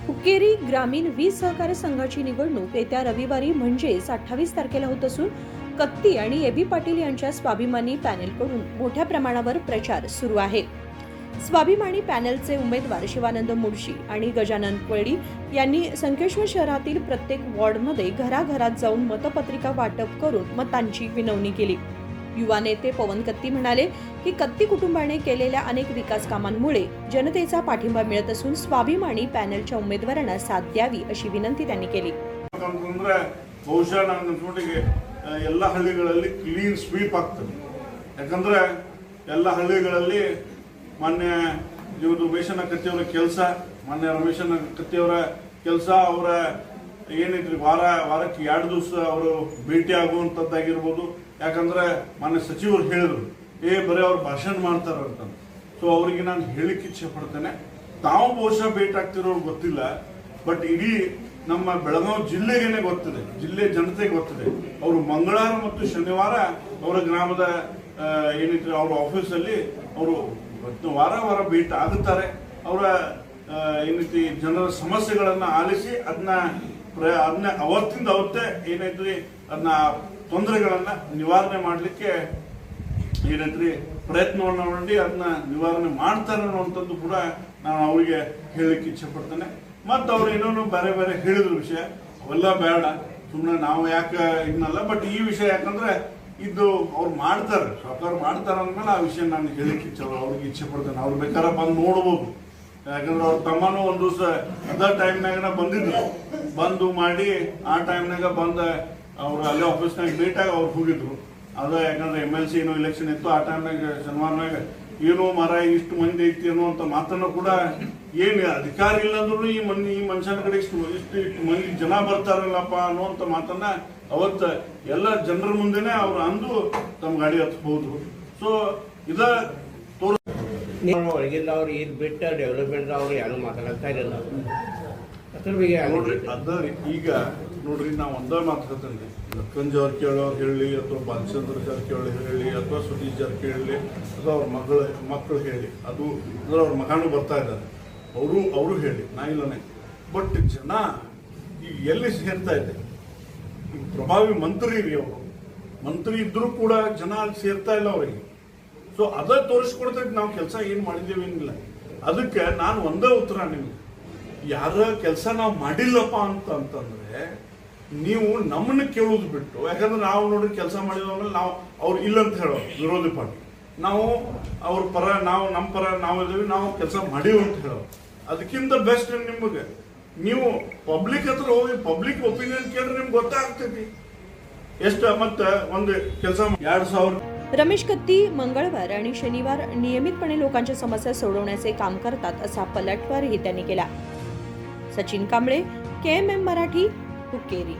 हुक्केरी ग्रामीण वीज सहकारी संघाची निवडणूक येत्या रविवारी म्हणजेच 28 तारखेला होत असून कत्ती आणि एबी पाटील यांच्या स्वाभिमानी पॅनेलकडून मोठ्या प्रमाणावर प्रचार सुरू आहे. स्वाभिमानी पॅनेलचे उमेदवार शिवानंद मुळशी आणि गजानन कोळी यांनी संकेश्वर शहरातील प्रत्येक वॉर्डमध्ये घराघरात जाऊन मतपत्रिका वाटप करून मतांची विनवणी केली. युवा नेते पवन कत्ती म्हणाले की कत्ती कुटुंबाने केलेल्या अनेक विकास कामांमुळे जनतेचा पाठिंबा मिळत असून स्वाभिमानी पॅनेलच्या उमेदवारांना साथ द्यावी अशी विनंती त्यांनी केली. ಬಹುಶಃ ನನ್ನ ಮಟ್ಟಿಗೆ ಎಲ್ಲ ಹಳ್ಳಿಗಳಲ್ಲಿ ಕ್ಲೀನ್ ಸ್ವೀಪ್ ಆಗ್ತದೆ. ಯಾಕಂದ್ರೆ ಎಲ್ಲ ಹಳ್ಳಿಗಳಲ್ಲಿ ಮಾನ್ಯ ಇವರು ಉಮೇಶನ ಕತ್ತಿಯವರ ಕೆಲಸ, ಮಾನ್ಯ ರಮೇಶನ ಕತ್ತಿಯವರ ಕೆಲಸ, ಅವರ ಏನಿದ್ರಿ ವಾರಕ್ಕೆ 2 ದಿವಸ ಅವರು ಭೇಟಿ ಆಗುವಂಥದ್ದಾಗಿರ್ಬೋದು. ಯಾಕಂದ್ರೆ ಮಾನ್ಯ ಸಚಿವರು ಹೇಳಿದ್ರು ಬರೀ ಅವ್ರು ಭಾಷಣ ಮಾಡ್ತಾರ ಅಂತ. ಸೊ ಅವರಿಗೆ ನಾನು ಹೇಳಿಕ್ಕೆ ಇಚ್ಛೆ ಪಡ್ತೇನೆ, ತಾವು ಬಹುಶಃ ಭೇಟಿ ಆಗ್ತಿರೋರು ಗೊತ್ತಿಲ್ಲ, ಬಟ್ ಇಡೀ ನಮ್ಮ ಬೆಳಗಾವಿ ಜಿಲ್ಲೆಗೇನೆ ಗೊತ್ತಿದೆ, ಜಿಲ್ಲೆ ಜನತೆಗೆ ಗೊತ್ತಿದೆ. ಅವರು ಮಂಗಳವಾರ ಮತ್ತು ಶನಿವಾರ ಅವರ ಗ್ರಾಮದ ಏನಿದ್ರೆ ಅವರ ಆಫೀಸಲ್ಲಿ ಅವರು ವಾರ ಭೇಟಿ ಆಗುತ್ತಾರೆ. ಅವರ ಏನೈತಿ ಜನರ ಸಮಸ್ಯೆಗಳನ್ನ ಆಲಿಸಿ ಅದನ್ನ ಅವತ್ತಿಂದ ಅವತ್ತೇ ಏನೈತ್ರಿ ಅದನ್ನ ತೊಂದರೆಗಳನ್ನ ನಿವಾರಣೆ ಮಾಡಲಿಕ್ಕೆ ಏನೈತ್ರಿ ಪ್ರಯತ್ನವನ್ನ ಮಾಡಿ ಅದನ್ನ ನಿವಾರಣೆ ಮಾಡ್ತಾರೆ ಅನ್ನುವಂಥದ್ದು ಕೂಡ ನಾನು ಅವರಿಗೆ ಹೇಳಲಿಕ್ಕೆ ಇಚ್ಛೆ ಪಡ್ತೇನೆ. ಮತ್ತು ಅವ್ರು ಏನೋ ಬೇರೆ ಬೇರೆ ಹೇಳಿದ್ರ ವಿಷಯ ಅವೆಲ್ಲ ಬೇಡ, ಸುಮ್ಮನೆ ನಾವು ಯಾಕೆ ಇನ್ನಲ್ಲ. ಬಟ್ ಈ ವಿಷಯ ಯಾಕಂದ್ರೆ ಇದು ಅವ್ರು ಮಾಡ್ತಾರೆ, ಸರ್ಕಾರ ಮಾಡ್ತಾರೆ ಅಂದ್ಮೇಲೆ ಆ ವಿಷಯ ನಾನು ಹೇಳಿಕ್ಕೆ ಅವ್ರಿಗೆ ಇಚ್ಛೆ ಪಡ್ತೇನೆ. ಅವ್ರು ಬೇಕಾದ್ರೆ ಬಂದು ನೋಡ್ಬೋದು. ಯಾಕಂದ್ರೆ ಅವ್ರ ತಮ್ಮನೂ ಒಂದು ದಿವಸ ಅದ ಟೈಮ್ನಾಗ ಬಂದಿದ್ರು, ಬಂದು ಮಾಡಿ ಆ ಟೈಮ್ನಾಗ ಬಂದ ಅವ್ರು ಅಲ್ಲೇ ಆಫೀಸ್ನಾಗ ಭೇಟಿಯಾಗಿ ಅವ್ರು ಹೋಗಿದ್ರು. ಅದ ಯಾಕಂದ್ರೆ MLC ಏನೋ ಇಲೆಕ್ಷನ್ ಇತ್ತು ಆ ಟೈಮ್ನಾಗ ಶನಿವಾರನಾಗ ಏನೋ ಮರ ಇಷ್ಟು ಮಂದಿ ಐತಿ ಅನ್ನುವಂಥ ಮಾತನ್ನು ಕೂಡ ಏನು ಅಧಿಕಾರ ಇಲ್ಲ ಅಂದ್ರೂ ಈ ಮನುಷ್ಯನ ಕಡೆ ಇಷ್ಟು ಮಂದಿ ಜನ ಬರ್ತಾರಲ್ಲಪ್ಪ ಅನ್ನುವಂಥ ಮಾತನ್ನ ಅವತ್ತ ಎಲ್ಲ ಜನರ ಮುಂದೆನೆ ಅವ್ರು ಅಂದು ತಮ್ಮ ಗಾಡಿ ಹತ್ತು ಹೋದ್ರು. ಸೊ ಇದ ಒಳಗಿಂದ ಅವ್ರು ಇದು ಬಿಟ್ಟ ಡೆವಲಪ್ಮೆಂಟ್ ಅವ್ರು ಯಾರು ಮಾತಾಡ್ತಾ ಇರಲಿಲ್ಲ. ಅದ್ರ ಬಗ್ಗೆ ನೋಡ್ರಿ ಅದ ಈಗ ನೋಡ್ರಿ ನಾವು ಒಂದೇ ಮಾತಾಡ್ತೇನೆ. ಲಕ್ಕನ್ ಜಾರಕಿಹೊಳಿ ಅವ್ರು ಹೇಳಿ ಅಥವಾ ಬಾಲಚಂದ್ರ ಜಾರಕಿಹೊಳಿ ಹೇಳಿ ಅಥವಾ ಸುದೀಶ್ ಜಾರಕಿಹೊಳಿ ಅಥವಾ ಅವ್ರ ಮಕ್ಕಳು ಹೇಳಿ, ಅದು ಅಂದ್ರೆ ಅವ್ರ ಮಗನೂ ಬರ್ತಾ ಇದ್ದಾರೆ, ಅವರು ಹೇಳಿ ನಾ ಇಲ್ಲನೇ. ಬಟ್ ಜನ ಈಗ ಎಲ್ಲಿ ಸೇರ್ತಾ ಇದೆ, ಈಗ ಪ್ರಭಾವಿ ಮಂತ್ರಿ ರೀ, ಅವರು ಮಂತ್ರಿ ಇದ್ರೂ ಕೂಡ ಜನ ಅಲ್ಲಿ ಸೇರ್ತಾ ಇಲ್ಲ ಅವರಿಗೆ. ಸೊ ಅದ ತೋರಿಸ್ಕೊಡ್ತೈತಿ ನಾವು ಕೆಲಸ ಏನು ಮಾಡಿದ್ದೇವೆ ಏನಿಲ್ಲ. ಅದಕ್ಕೆ ನಾನು ಒಂದೇ ಉತ್ತರ ನಿಮ್ಗೆ, ಯಾರ ಕೆಲಸ ನಾವು ಮಾಡಿಲ್ಲಪ್ಪ ಅಂತಂದ್ರೆ ನೀವು ನಮ್ಮನ್ನ ಕೇಳೋದು ಬಿಟ್ಟು, ಯಾಕಂದ್ರೆ ನಾವು ನೋಡಿ ಕೆಲಸ ಮಾಡಿದ್ಮೇಲೆ ನಾವು ಅವ್ರು ಇಲ್ಲ ಅಂತ ಹೇಳೋ ವಿರೋಧಿ ಪಾರ್ಟಿ, ನಾವು ಅವ್ರ ಪರ ನಮ್ಮ ಪರ ನಾವು ಇದ್ದೀವಿ, ನಾವು ಕೆಲಸ ಮಾಡೀವಿ ಅಂತ ಹೇಳೋ. ಅದಕ್ಕಿಂತ ಬೆಸ್ಟ್ ನಿಮಗೆ ನೀವು ಪಬ್ಲಿಕ್ ಹತ್ರ ಹೋಗಿ ಪಬ್ಲಿಕ್ ಒಪಿನಿಯನ್ ಕೇಳಿದ್ರೆ ನಿಮ್ಗೆ ಗೊತ್ತಾಗ್ತೈತಿ ಎಷ್ಟು. ಮತ್ತೆ ಒಂದು ಕೆಲಸ 2000 रमेश कत्ती मंगळवार आणि शनिवार नियमितपणे लोकांच्या समस्या सोडवण्याचे काम करतात असा पलटवारही त्यांनी केला. सचिन कांबळे, KMM मराठी, हुक्केरी.